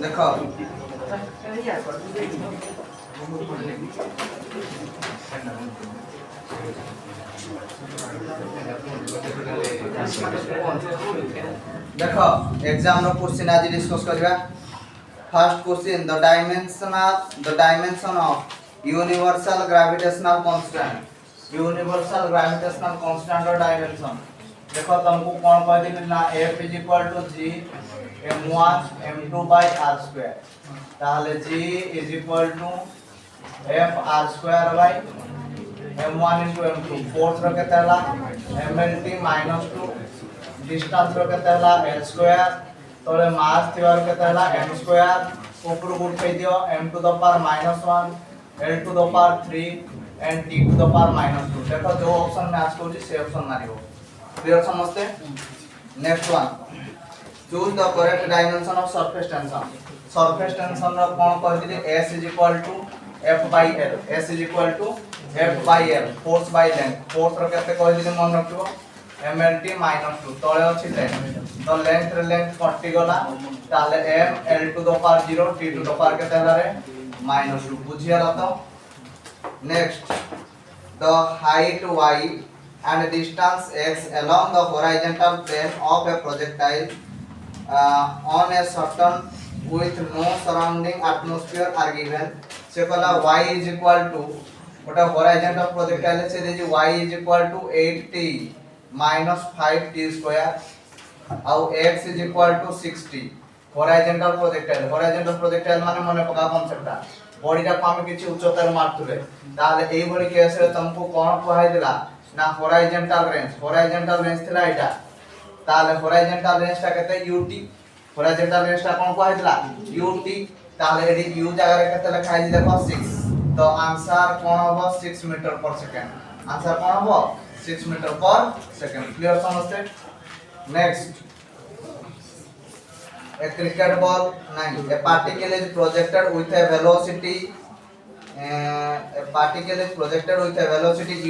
देखो देखो एग्जाम रो क्वेश्चन आज डिस्कस करबा। First question the dimension of universal gravitational constant. Universal gravitational constant रो डायमेंशन देखो तुमको कौन कह दिल ना F = G m1 m2/r²। ताहले G = F r² m1 * m2 fourth row केते हला mlt - 2 डिस्टेंस रो केते हला l² तोले मास थिवर केते हला m² ऊपर उठै दियो m⁻⁻1 l⁻³ एंड t⁻⁻2। देखो जो ऑप्शन मैच होची से ऑप्शन मारियो। क्लियर समझते। Next one choose the correct dimension of surface tension. Surface tension रो कोन कह दिले S = F/L। S = F/L force by length. Force रो केते कह दिले मन रखियो mlt - 2 तळे अछि लेंथ। तो लेंथ रे लेंथ कटि गला ताले m l⁻0 t⁻ केते हला रे -2 बुझियला तो। Next the height y and distance x along the horizontal plane of a projectile on a certain with no surrounding atmosphere are given। से कहला y = ओटा horizontal projectile से दे y = 8t - 5t² और x = 60। horizontal projectile माने मने पका कॉन्सेप्टटा बॉडीटा को हम किछि उच्चतर मारथुले ताले एई बडी केस रे तुमको कोन कहै दिला ना हॉरिजॉन्टल रेंज थिला एटा। ताले हॉरिजॉन्टल रेंज ता केते ut। हॉरिजॉन्टल रेंज ता कोन कहै दिला ut। ताले एडी u जगह रे केते लिखा है देखो 6। तो आंसर कोन होबो 6 मीटर पर सेकंड। आंसर कोन होबो 6 मीटर पर सेकंड। क्लियर समझते। नेक्स्ट a cricket ball नहीं a particle is projected with a velocity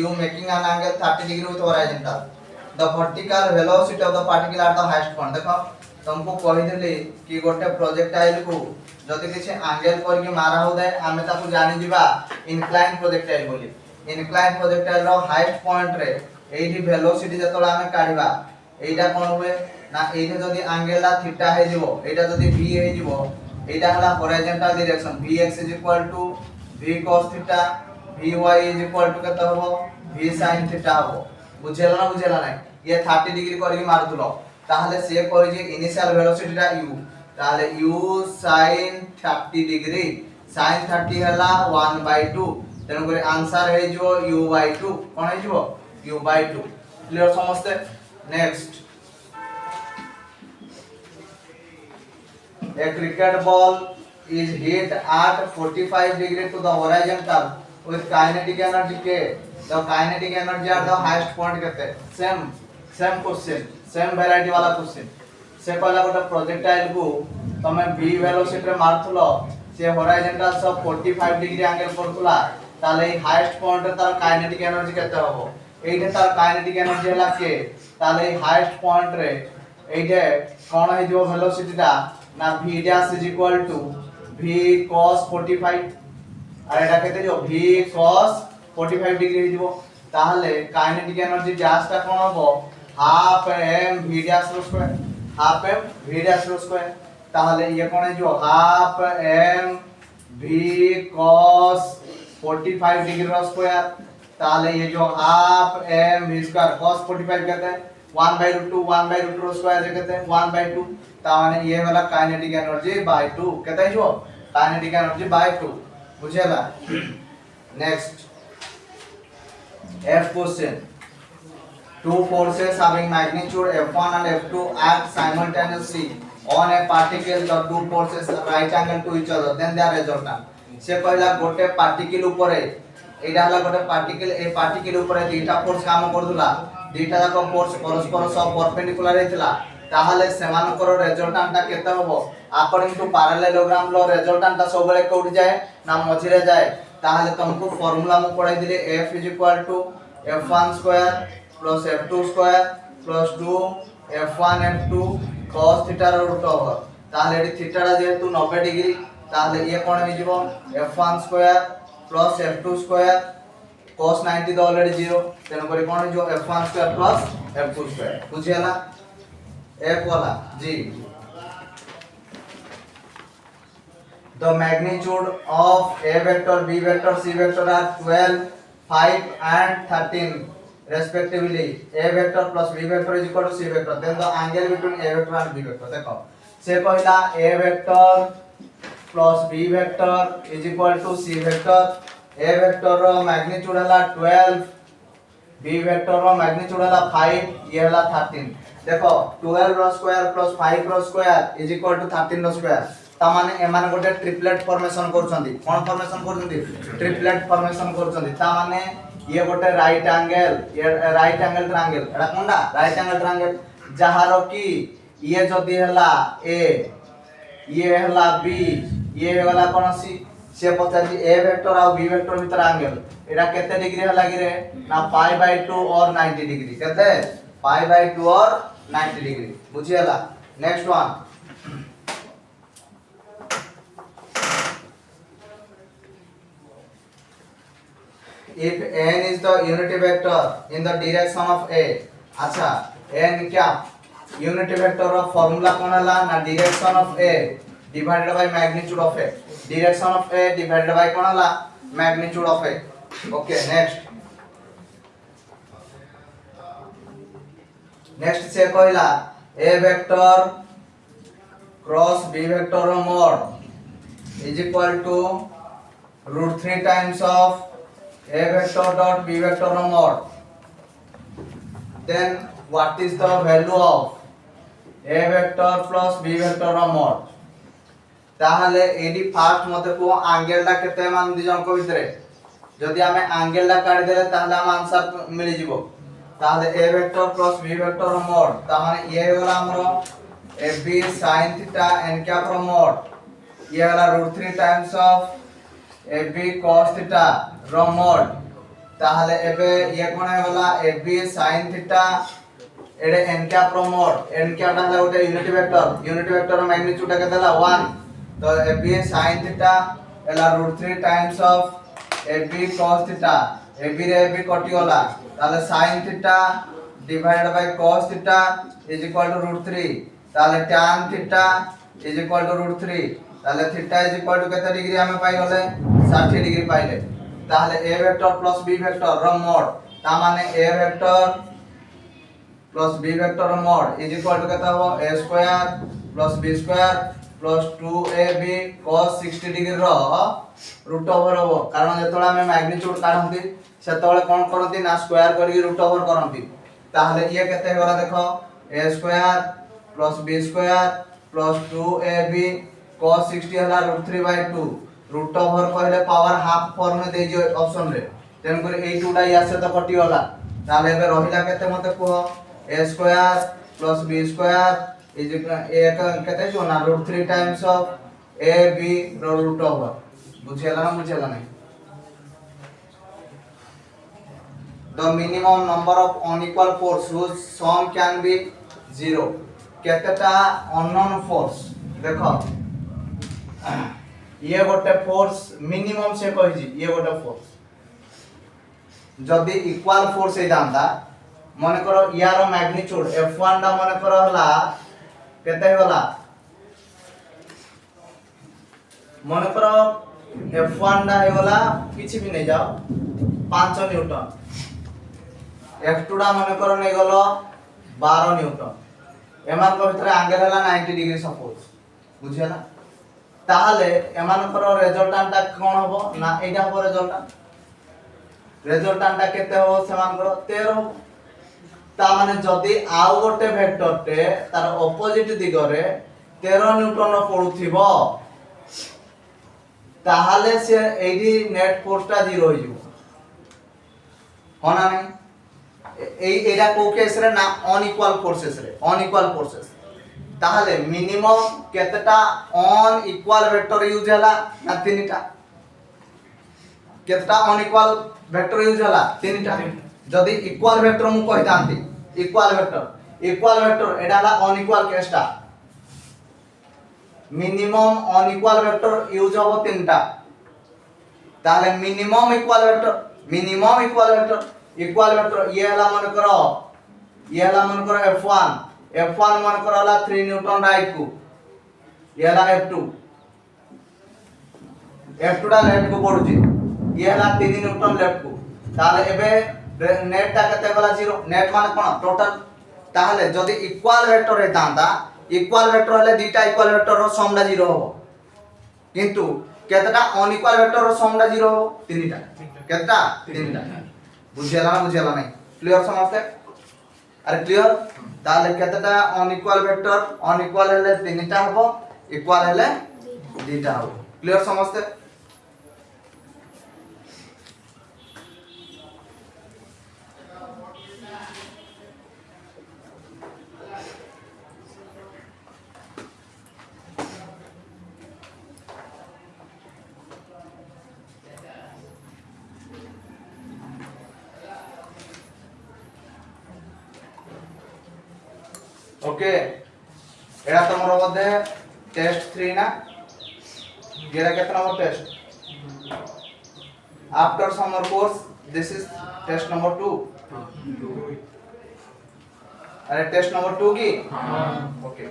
u making an angle 30 degree with horizontal। the vertical velocity of the particle at the highest point। देखो तुमको कहि देली कि गोटे projectile को जदि किछि एंगल पर कि मारा हो दे हमें ताको जानि दिबा इंक्लाइन प्रोजेक्टाइल बोली। इंक्लाइन प्रोजेक्टाइल रो हाईएस्ट पॉइंट रे एठी वेलोसिटी जतोला हमें काढिबा एटा कोन हुए ना एठे जदि एंगल ला थीटा हे जिवो एटा जदि v हे जिवो एटा हला horizontal direction vx = v cos theta vy = केते होबो v sin थीटा होबो। बुझेला ना ये 30 डिग्री करके मारथुलो ताहले से कहि जे इनिशियल वेलोसिटी टा u ताहले u sin 30 डिग्री sin 30 हला 1/2 तेनु करे आंसर हे जो u/2 कोन हे जिवो u/2। क्लियर समझते। Next a cricket ball is hit at 45 degree to the horizontal with kinetic energy k। the kinetic energy at the highest point केते same question same variety वाला question. से कहला गोटे projectile को तमे v वेलोसिटी रे मारथुलो से हॉरिजॉन्टल सब 45 डिग्री एंगल करथुला ताले हाईएस्ट पॉइंट रे तार काइनेटिक एनर्जी केते होबो एठे तार काइनेटिक एनर्जी हला के ताले हाईएस्ट पॉइंट रे एठे कोन हे जो वेलोसिटी ता ना v dash = v cos 45 আর এটা কেতে जो v cos 45 ডিগ্রি হই দিব তাহলে কাইনেটিক এনার্জি ড্যাশটা কোন হবে হাফ m v dash रो square half m v dash रो स्क्वायर তাহলে ये কোন है जो half m v cos 45 degree रो स्क्वायर ताले ये जो half m v square cos 45 कहते हैं 1/√2 रो स्क्वायर जे कहते हैं 1/2 ताने ये वाला काइनेटिक एनर्जी बाय 2 कहते हैं जो काइनेटिक एनर्जी बाय 2 बुझेला। Next F question two forces having magnitude F1 and F2 act simultaneously on a particle the two forces are right angle to each other then their resultant। से कहला गोटे particle ऊपर एटा हला गोटे particle A particle ऊपर दुईटा force काम करदुला दुईटा जाक फोर्स परस्पर सब परपेंडिकुलर हेतिला ताहले सेमानकर रिजल्टेंट केते होबो according to parallelogram law resultant सब बेले कोड जाए ना मझी रे जाए ताहले तुमको फार्मूला मु पढ़ाई दिले F = f1² + f2² + 2 f1 f2 cos θ रो रूट ओवर ताले एडी थीटा जेहेतु 90 डिग्री ताले ये कोण हो जिवो f1 square plus f2 square cos 90 तो ऑलरेडी 0 तेन करी कोण हो जिवो f1 square plus f2 square बुझियाला f वाला जी the magnitude of a vector b vector c vector are 12 5 and 13 respectively. A vector plus b vector is equal to c vector. Then the angle between a vector and b vector देखो से कहला a vector plus b vector is equal to c vector. A vector row magnitude हला 12 b vector रो magnitude हला 5 ये हला 13 देखो 12 रो square plus 5 रो स्क्वायर इज इक्वल टू 13 रो स्क्वायर ता माने एमाने गोटे ट्रिपलेट फॉर्मेशन करछंती कोन फॉर्मेशन करछंती ट्रिपलेट फॉर्मेशन करछंती ता माने ये गोटे राइट एंगल ट्रायंगल एडा कोनडा राइट एंगल ट्रायंगल जहारो की ये जदी हला ए ये हला बी ये हला कोन सी से पचाजी ए वेक्टर और बी वेक्टर भीतर एंगल एडा केते डिग्री हला गिरे ना π/2 और 90 डिग्री केते π/2 और 90 डिग्री बुझियला next one if n is the unity vector in the direction of a अच्छा n क्या unity vector of formula कौन हला ना direction of a divided by magnitude of a direction of a divided by कौन हला magnitude of a okay next से कहला a vector cross b vector mod is equal to √3 times of a vector dot b vector mod then what is the value of a vector plus b vector mod ताहले AD fast मते को angle ला केते मान दि जन को भितरे जदी हमें एंगल ला काट देले ताहले हम आंसर मिल जिवो ताहले a vector plus b vector mod ता माने ये होला हमरो ab sin theta n cap mod ये होला √3 times of ab cos theta row mod ताहले एबे ये कोन होला ab sin theta एडे n cap रो mod n cap हला गोटे यूनिट वेक्टर रो मैग्नीट्यूड के देला 1 तो ab sin theta एला √3 times of ab cos theta ab रे ab कटि होला ताहले sin theta divided by cos theta is equal to √3 ताहले tan theta is equal to √3 ताहले थीटा इज इक्वल टू केते डिग्री हमें पाई गले 60 डिग्री पाइले ताहले a vector plus b vector रो mod ता माने a vector plus b vector रो mod इज इक्वल टू केता हो a square plus b square plus 2ab cos 60 degree रो रूट ओवर हो कारण जेतोला हमें मैग्नीट्यूड काढंती सेतोले कोन करंती ना स्क्वायर करके रूट ओवर करंती ताहले ये केते होला देखो a square plus b square plus 2ab cos 60 हला √3/2 रूट ओवर कहले पावर हाफ फॉर्म में देजो ऑप्शन रे तेन कर ए टूडा या से तो कटि होला ताले एबे रहिला केते मते को a square plus b square is a केते जो ना √3 टाइम्स ऑफ a b रो रूट ओवर बुझेला ना बुझेला नहीं the minimum number of unequal force whose sum can be 0 केतेटा unknown force देखो ये गोटे फोर्स मिनिमम से कहि ये गोटे फोर्स जदी इक्वल फोर्स हे जानता माने करो यार मैग्नीट्यूड f1 दा माने करो हला केते होला माने करो f1 दा हे होला किछि भी नहीं जाओ 5 न्यूटन f2 दा माने करो नै गलो 12 न्यूटन एमान को भितर एंगल हला 90 डिग्री सपोज बुझियाला ताहले एमानकर रिजल्टेंट कोन होबो ना एटा होबो रिजल्टेंट केते हो सेमानकर 13 ता माने जदी आउ गोटे वेक्टर टे तार ऑपोजिट दिगरे 13 न्यूटन पडुथिबो ताहले से एडी नेट फोर्स ता 0 होइजो होना नहीं एडा को केस रे ना अनइक्वल फोर्सेस ताहले मिनिमम केतेटा ऑन इक्वल वेक्टर यूज हला ना तीनटा केतेटा ऑन इक्वल वेक्टर यूज हला तीनटा जदी इक्वल वेक्टर मु कहितांती इक्वल वेक्टर एडा हला अनइक्वल केसटा মিনিমাম অনইকুয়াল ভেক্টর ইউজ হবো তিনটা তাহলে minimum equal vector equal vector ইয়ে হলা মনে করো f1 মনে করো হলা 3 নিউটন রাইট কু ইয়ে হলা f2 টা লেফট কু পড়ুছি ইয়ে হলা 3 নিউটন লেফট কু তাহলে এবে নেট টা কেতে গলা 0 নেট মানে কোন টোটাল তাহলে যদি ইকুয়াল ভেক্টর হইতাंता ইকুয়াল ভেক্টর হলে দুইটা ইকুয়াল ভেক্টর র সমটা 0 হবো কিন্তু কেতটা অনইকুয়াল ভেক্টর র সমটা 0 হবো তিনটা কেতটা তিনটা বুঝিয়ালা নাই ক্লিয়ার समझते আরে ক্লিয়ার তাহলে কেতটা অনইকুয়াল ভেক্টর অনইকুয়াল হলে তিনটা হবো ইকুয়াল হলে দুইটা হবো ক্লিয়ার समझते ओके এটা তোমার মধ্যে টেস্ট 3 না যেটা কত নম্বর test after summer course this is test number 2 अरे टेस्ट नंबर 2 की हां ओके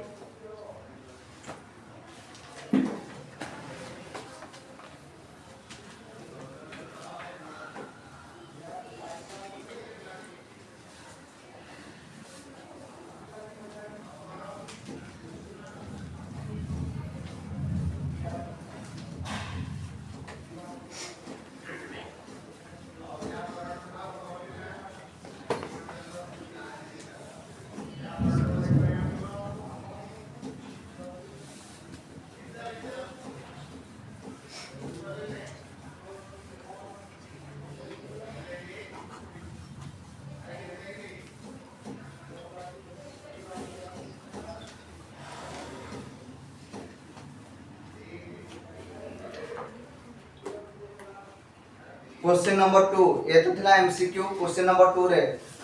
क्वेश्चन नंबर 2 ये तो थिला एमसीक्यू क्वेश्चन नंबर 2 रे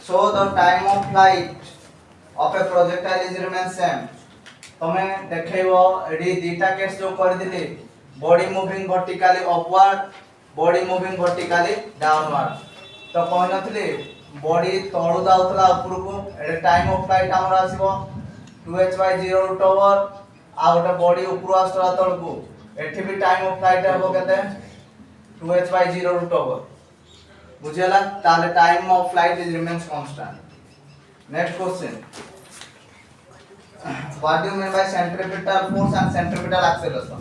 show the time of flight of A projectile is remain same तमे देखैबो एडी दीटा केस जो कर दिली body moving vertically upward body moving vertically downward तो कोन नथली बॉडी तळु जाउतला ऊपर को एडे टाइम ऑफ फ्लाइट हमरा आसीबो 2h/0 रूट ओवर आ गोटे बॉडी ऊपर आस्तला तळ को एठी भी टाइम ऑफ फ्लाइट हबो केते 2h/0 root over बुझेला ताले time of flight is remains constant next question what do you mean by centripetal force and centripetal acceleration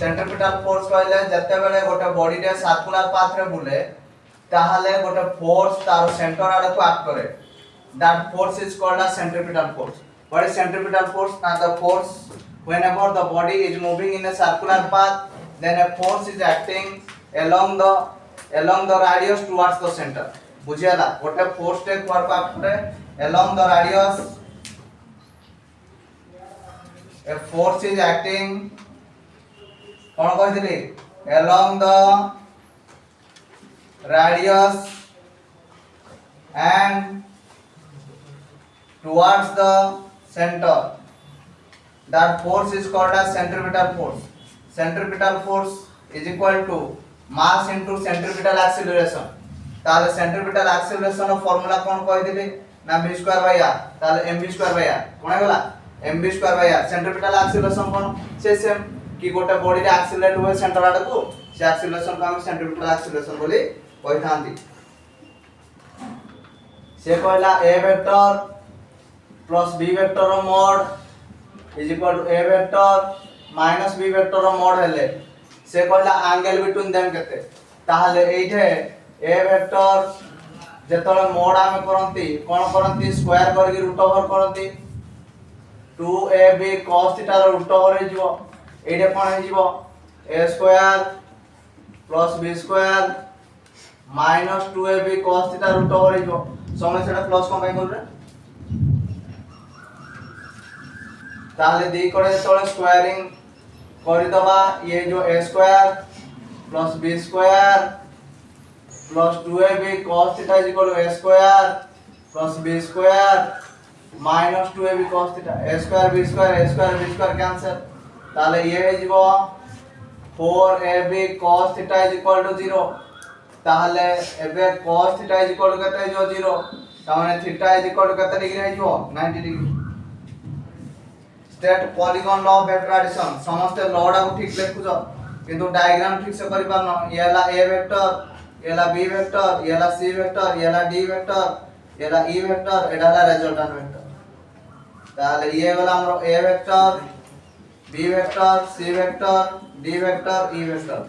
centripetal force कहले जत्ते बेले गोटे बॉडी रे सर्कुलर पाथ रे बुले ताहाले गोटे फोर्स तार सेंटर आडे को एक्ट करे that force is called as centripetal force what is centripetal force ना the force whenever the body is moving in a circular path then a force is acting along the radius towards the center बुझियाला गोटे force टे कुआर पाटे along the radius a force is acting cone कहितली along the radius and towards the center that force is called as centripetal force is equal to mass into centripetal acceleration ताले centripetal acceleration of formula कोन कहि दिले ना v2/r ताले mv2/r कोन होला mv2/r centripetal acceleration कोन same कि गोटे body रे accelerate हुए सेंटर आडे को से एक्सीलरेशन को हम सेंट्रिपेटल एक्सीलरेशन बोली कहि थांती से कहला a vector plus b vector रो mod is equal to a vector minus b vector रो मॉड हेले से कहला एंगल बिटवीन देम केते ताहले एठे a वेक्टर जेतले मॉड आमे करंती कोन करंती स्क्वायर करके रूट ओवर करंती 2ab cos थीटा रो रूट ओवर हे जिवो एठे कोन हे जिवो a square plus b square minus 2ab cos theta root over हे जिवो समय सेटा प्लस कोन पे कर रे ताहले दी करे तळे स्क्वायरिंग करि दबा ये जो a square plus b square plus 2ab cos theta is equal to a square plus b square minus 2ab cos theta a square b square cancel ताले ये है जीवो 4ab cos theta is equal to 0 ताले एबे cos theta is equal to केते जो 0 ताने theta is equal to केते डिग्री है जो 90 degree state polygon law of vector addition समस्त लॉ को ठीक लिखुछ किंतु डायग्राम ठीक से करि पारनो येला a वेक्टर येला b वेक्टर येला c वेक्टर येला d वेक्टर येला e वेक्टर एडाला रिजल्टेंट वेक्टर ताले ये वाला हमरो a vector b vector c vector d vector e vector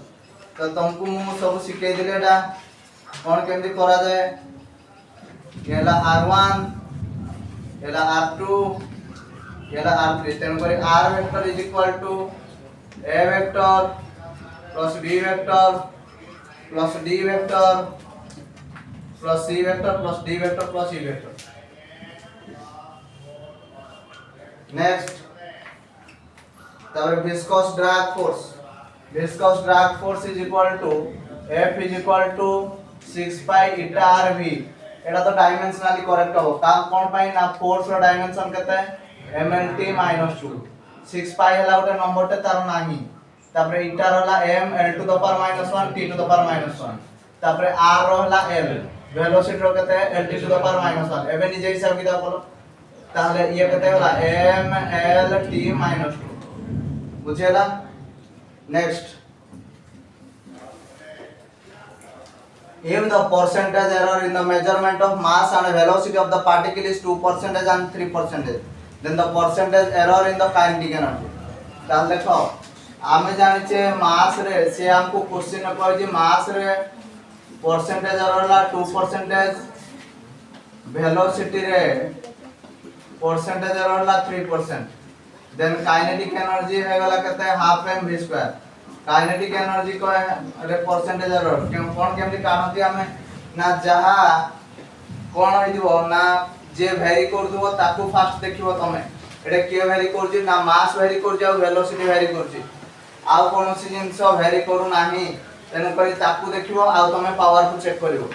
तो तुमको मु सब सिखे दिले एटा कोन केमति करा जाय येला r1 येला r2 येला r3 तेन करी r vector is equal to a vector plus b vector plus d vector plus c vector plus d vector plus e vector next तब viscous drag force is equal to F is equal to 6 pi eta rv एटा तो dimensionally correct हो का कोन पाई ना force रो dimension केते mlt -2 6 पाई हला उटे number ते तार नाही तापरे eta रहला m l to the power -1 t to the power -1 तापरे r रहला l वेलोसिटी रो केते l t to the power -1 एबे निजे हिसाब किताब बोलो ताहले ये केते होला m l t -2 बुझेला next if the percentage error in the measurement of mass and velocity of the particle is 2% and 3% then the percentage error in the kinetic energy ताल देखो आमे जानि छे मास रे से हमको क्वेश्चन में कहै जे मास रे परसेंटेज एरर ला 2% वेलोसिटी रे परसेंटेज एरर ला 3% देन काइनेटिक एनर्जी है वाला कहते हैं हाफ mv2 काइनेटिक एनर्जी को अरे परसेंटेज एरर क्यों कोन केमति कानती हमें ना जहा कोन होई दिबो ना जे वेरी कर दिबो ताकू फास्ट देखिबो तमे एटा के वेरी करजी ना मास वेरी करजी आ वेलोसिटी वेरी करजी आ कोनोसी जिंस वेरी करू नाही तेन करी ताकू देखिबो आ तमे पावर को चेक करिवो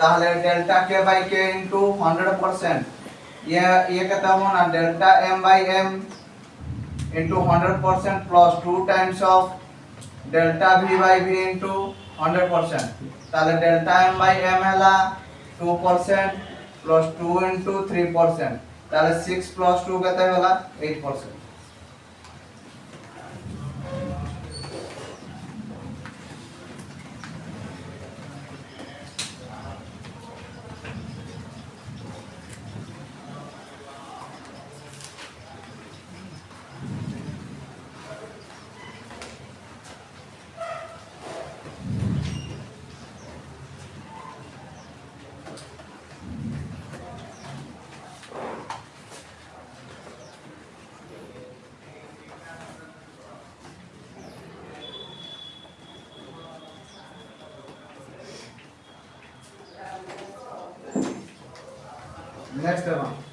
ताहले delta k by k into 100% ये कहता हो ना delta m by m into 100% plus 2 times of delta v by v into 100% ताले delta m by m हैला 2% plus 2 into 3% ताले 6 plus 2 कहते होला 8% next one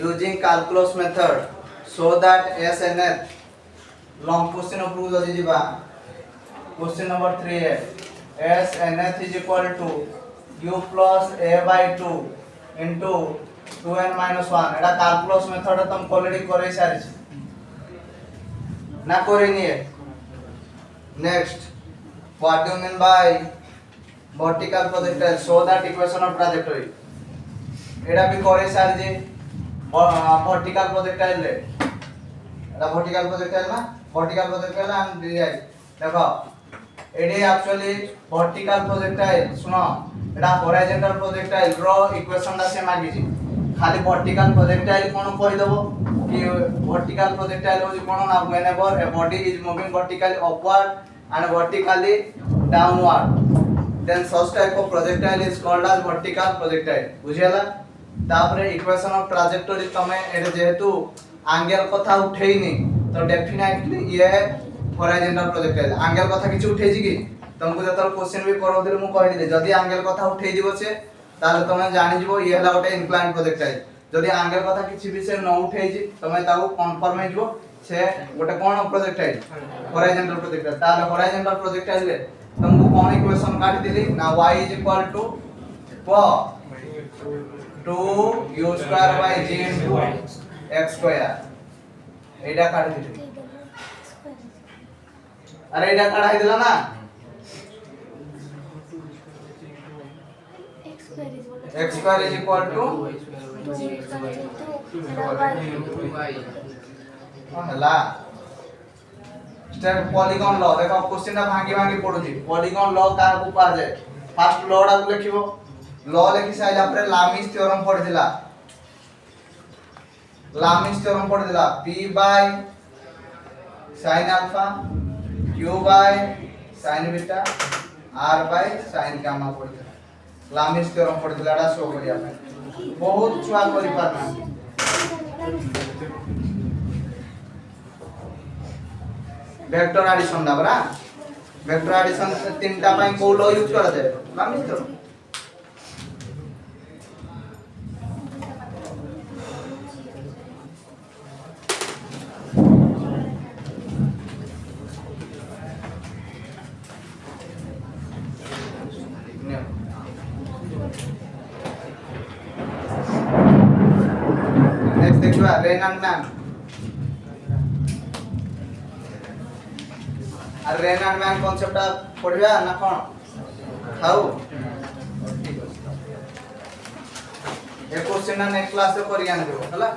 using calculus method so that snth long question prove जदी जिबा question number 3 है snth is equal to u plus a by 2 into 2n minus 1 Etah calculus method तुम already करे सारी ना करे नहीं है next what do you mean by vertical projectile show that equation of trajectory एटा भी करे सारी जे vertical projectile ले एटा vertical projectile ना vertical projectile and direct देखो एडी एक्चुअली vertical projectile सुनो एटा horizontal projectile रो इक्वेशन दा से मागी छी खाली vertical projectile कोन कहि देबो कि vertical projectile होजी कोन ना whenever a body is moving vertically upward and vertically downward, then such type of projectile is called as vertical projectile. बुझियला तापरे इक्वेशन ऑफ ट्रैजेक्टोरी तमे एटे जेहेतु एंगल कथा उठेइनी तो डेफिनेटली ये हॉरिजॉन्टल प्रोजेक्टाइल एंगल कथा किछ उठेछि कि तुमको जतल क्वेश्चन भी करौदिले मु कहि दिले जदी एंगल कथा उठेइ दिबो से ताले तमे जानि जिवो ये हला गोटे इंक्लाइन प्रोजेक्टाइल जदी एंगल कथा किछ विषय न उठेइछि तमे ताको कन्फर्म हे जिवो से गोटे कोन प्रोजेक्टाइल हॉरिजॉन्टल प्रोजेक्टाइल ताले हॉरिजॉन्टल प्रोजेक्टाइल ले तुमको कोन इक्वेशन काट दिली ना y = 2u square by g into x square एटा काट दिली अरे एटा काढाय दिला ना x square is equal to हला स्टेप पॉलीगॉन लॉ देखो क्वेश्चन ना भांगी भांगी पडुची पॉलीगॉन लॉ का को पा जाय फर्स्ट लॉ डा को लिखिबो लॉ लिखि साइला पर लामिस थ्योरम पढ दिला लामिस थ्योरम पढ दिला p by sin alpha q by sin beta r by sin gamma पढ दिला लामिस थ्योरम पढ दिला डा शो करिया पे बहुत छुआ करि पारना वेक्टर एडिशन दा बरा वेक्टर एडिशन तीनटा पई को लॉ यूज करा जाय लामिस थ्योरम नेक्स्ट देखो रेनन मैन अरे रेनन मैन कांसेप्ट पढिया ना कोन खाऊ ए क्वेश्चन ना नेक्स्ट क्लास रे करिया न देबो हला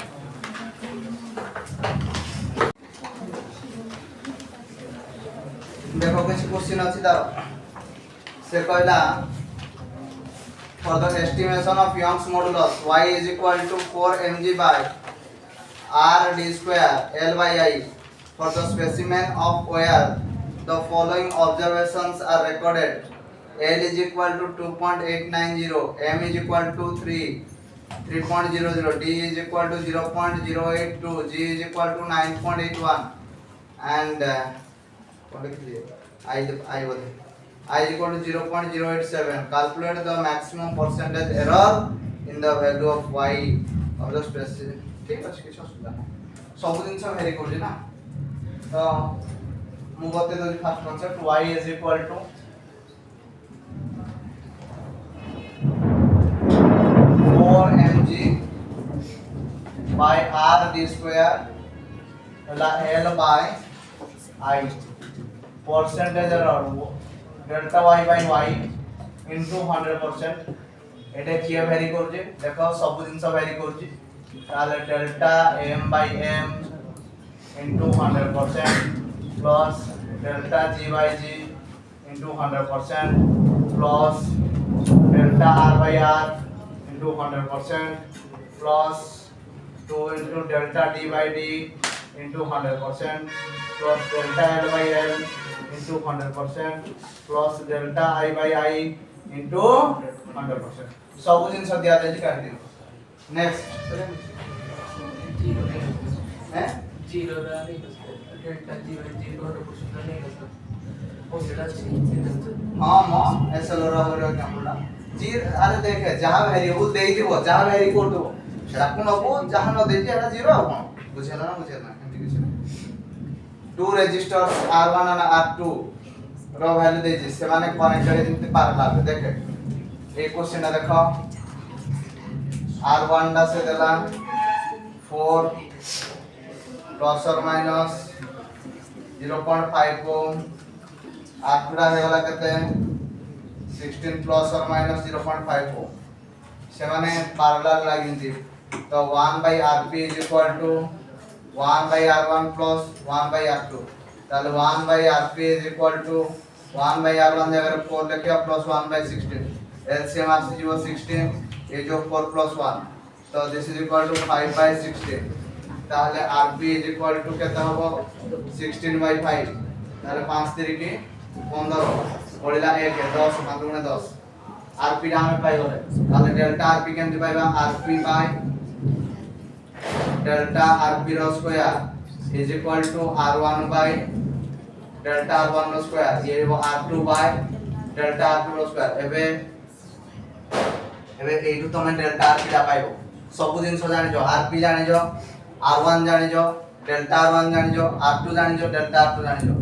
देखो किछ क्वेश्चन अछि तार से कहला for the estimation of Young's modulus y is equal to 4 mg by r d square l by I for the specimen of where the following observations are recorded l is equal to 2.890 m is equal to 3.00 d is equal to 0.082 g is equal to 9.81 and I is equal to 0.087 calculate the maximum percentage error in the value of y of the specimen ठीक अछि किछ असुविधा नै सब दिन से very Cozi ना तो मु बते दो first concept y is equal to 4 mg by r d square l by I percentage error delta y by y into 100% एटा किया वेरी करजे देखो सब दिन सब वेरी करजे ताले delta m by m into 100% plus delta g by g into 100% plus delta r by r into 100% plus 2 into delta d by d into 100% plus delta l by l into 100% plus delta I by I into 100% सब जिन सब दिया जाय काट दियो next हैं 0 रा delta G bye जी 100% नहीं करता ओ सेटा हां मां एसएल रा हो क्या बोला जी अरे देख जहां वेरिएबल देई दिबो जहां वेरी करदो सेटा कोन हो जहां न देती एटा 0 हो बुझेला ना बुझेला एंटी किछ 2 रेजिस्टर्स R1 और R2 रो वैल्यू देछि से माने कनेक्टेड जेंति पैरेलल देखे ए क्वेश्चन देखो R1 दा से देला 4 प्लस और माइनस 0.5 ओम R2 दा हेला केते 16 प्लस और माइनस 0.5 ओम से माने पैरेलल लागिंती तो 1 by Rp is equal to 1 by R1 plus 1 by R2 ताले 1 by Rp is equal to 1 by R1 जगह 4 लिखिया plus 1 by 16 LCM आसी जो 16 ये जो 4 plus 1 तो this is equal to 5 by 16 ताले Rp is equal to कितना होगा 16 by 5 ताले 5 3 की 15 পড়িলা 1 10 5 গুণে 10 आरपी টা আমি পাই বলে তাহলে ডেল্টা आरपी কেমনে পাইবা आरपी बाय डेल्टा आरपी रो square is equal to r1 by delta r1 रो स्क्वायर ये वो r2 by delta r2 row square एबे एटू तमे डेल्टा आरपी टा पाइबो सब दिन सो जानि जो आरपी जानि जो r1 जानि जो डेल्टा r1 जानि जो r2 जानि जो डेल्टा r2 जानि जो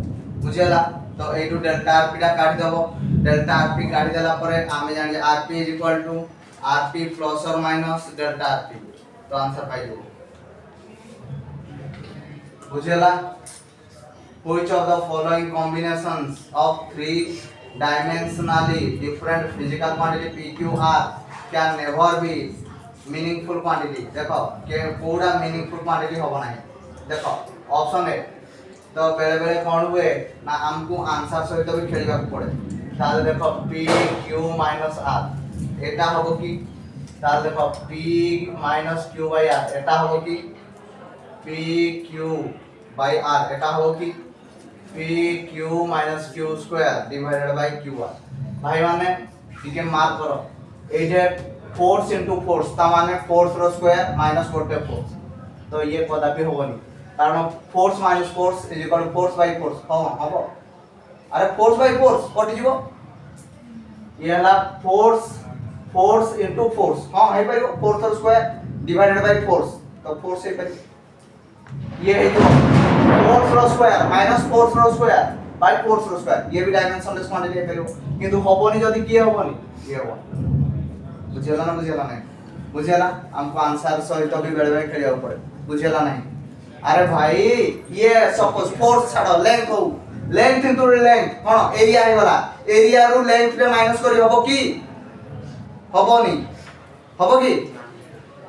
बुझियला तो एटू डेल्टा आरपी टा काटी देबो डेल्टा आरपी काटी देला परे आमे जानि RP is equal to RP plus और माइनस डेल्टा आरपी तो आंसर पाइबो बुझियला which of the following combinations of three dimensionally different physical quantity pqr can never be meaningful quantity देखो के पूरा meaningful quantity होबो नाही देखो ऑप्शन ए तो बेले बेले कोन हुए ना हमको आंसर सहित भी खेलिबा पड़े ताले देखो p q minus r एटा होबो की ताले देखो p minus q by r एटा होबो की p q by r एटा होबो की p q minus q square divided by qr भाई माने ठीक है मार्क करो ए जे फोर्स इनटू फोर्स ता माने फोर्स रो स्क्वायर माइनस गोटे फोर्स तो ये कदापि होबनी कारण force minus force is equal to force by force हां हबो अरे फोर्स बाय फोर्स कट जीवो ये हला फोर्स इनटू फोर्स हां हे पाइबो फोर्स रो स्क्वायर डिवाइडेड बाय फोर्स तो फोर्स हे पाइबो ये है जो फोर्स रो स्क्वायर माइनस फोर्स रो स्क्वायर बाय फोर्स रो स्क्वायर ये भी डायमेंशनलेस क्वांटिटी है पेलो किंतु होबनी जदी किए होबनी ये हो बुझियला ना बुझियला हमको आंसर सहित भी बेले बेले खेलिया पड़े बुझियला नहीं अरे भाई ये सपोज फोर्स छाड़ो लेंथ हो लेंथ इनटू लेंथ कोन एरिया है वाला एरिया रो लेंथ रे माइनस करी होबो की होबनी होबो की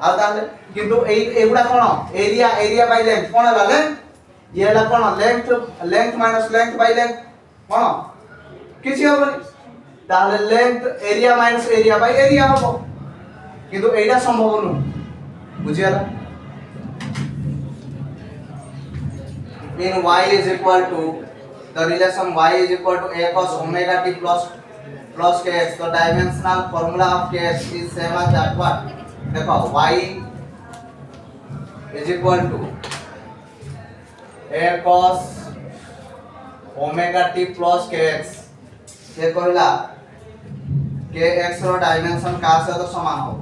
आ ताले किंतु एगुडा कोन एरिया बाय लेंथ कोन हला लेंथ ये हला कोन length minus length by length कोन किछि होबनी ताले length area minus area by area होबो किंतु एटा संभव नु बुझियला in y is equal to the relation y is equal to a cos omega t plus kx the dimensional formula of kx is same as that what देखो y is equal to a cos omega t plus kx ये कहला kx रो dimension का से तो समान हो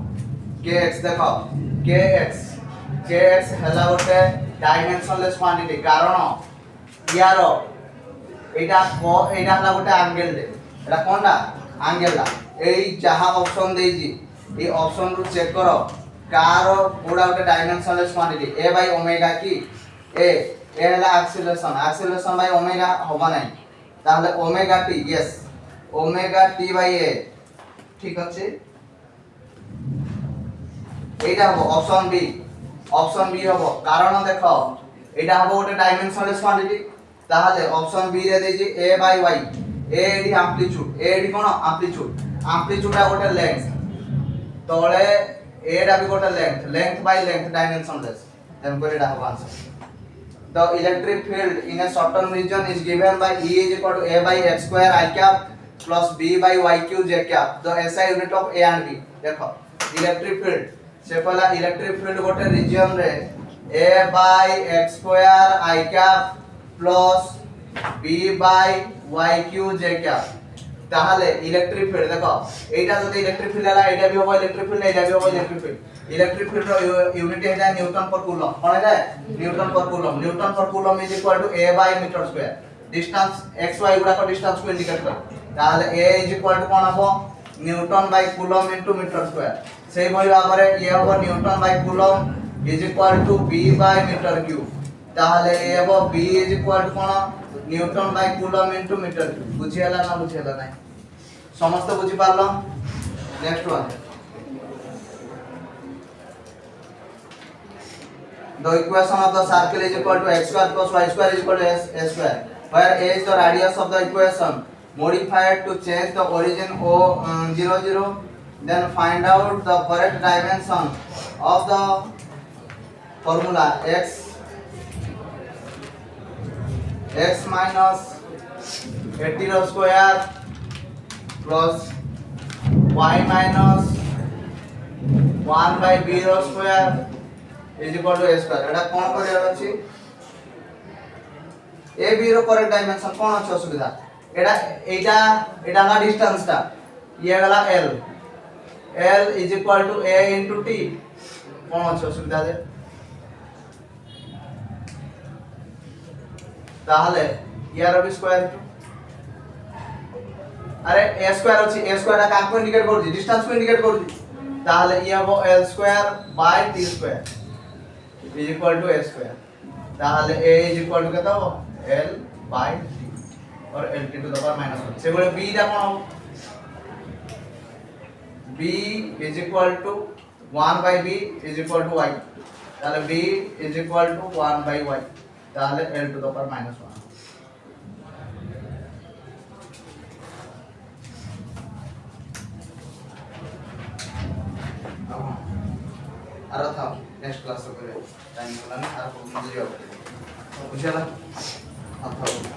kx देखो kx हला गोटे डायमेंशनलेस क्वांटिटी कारण यारो एटा हला गोटे एंगल दे एटा कोनडा एंगल ला एई जहां ऑप्शन देजी ए ऑप्शन रु चेक करो कार पूरा गोटे dimensionless quantity a by omega की a हला एक्सीलरेशन बाय ओमेगा होबा नाही ताहले omega t yes omega t by a ठीक আছে এইটা হবে ऑप्शन बी হবো কারণ দেখো এটা হবে ওটা ডাইমেনশনলেস কোয়ান্টিটি তাহলে অপশন বি রে দেইছি a বাই y a এডি অ্যামপ্লিটিউড a এডি কোন অ্যামপ্লিটিউড গোটে লেংথ তলে a টা বি গোটে লেংথ বাই লেংথ ডাইমেনশনলেস দেন করে এটা হবে answer the electric field in a certain region is given by E is equal to a by x square I cap plus b by y cube j cap the SI unit of a and b देखो electric field से पहला electric field गोटे reason रे a by x square I cap plus b by y cube j cap তাহলে electric field দেখো এইটা যদি electric field হলা এইটা भी হবে ইলেকট্রিক ফিল্ড এইটা भी হবে ইলেকট্রিক ফিল্ড यूनिट है न्यूटन पर कूलम कोन है newton per coulomb is equal to a by metre square distance xy गुडा को डिस्टेंस को इंडिकेट कर তাহলে a इज इक्वल टू कोन हो newton by coulomb into metre square सेही भली भाबरे ये हो newton by coulomb is equal to b by metre cube ताहले ए हो b इज इक्वल टू कोन newton by coulomb into metre cube बुझियला ना बुझियला नाही समस्त बुझि पारलो next one the equation of the circle is equal to x square plus y square is equal to a square where a is the radius of the equation modified to change the origin o 0 0 then find out the correct dimension of the formula x minus 80 ର square plus y minus 1 by b র square is equal to a square. এটা কোন করিবার আছে a b র correct dimension কোন আছে অসুবিধা এটা এটা না ডিসটেন্সটা ইয়ে গলা l l is equal to a into t কোন আছে অসুবিধা আছে তাহলে ইয়ার বি স্কয়ার আরে a স্কয়ার আছে a স্কয়ারটা কাকে ইন্ডিকেট করছি ডিসটেন্স কো ইন্ডিকেট করছি তাহলে ইয়া হবে l square by t square is equal to a square তাহলে a ইজ ইকুয়াল টু কত হবে l বাই t और l टू द पावर -1 সেগুলো b টা কোন হবে b is equal to 1 by b is equal to y তাহলে b is equal to 1 by y তাহলে l টু দ পাওয়ার -1 আর থাও নেক্সট ক্লাস করে টাইম হলো না আর বুঝিও বুঝলা থাও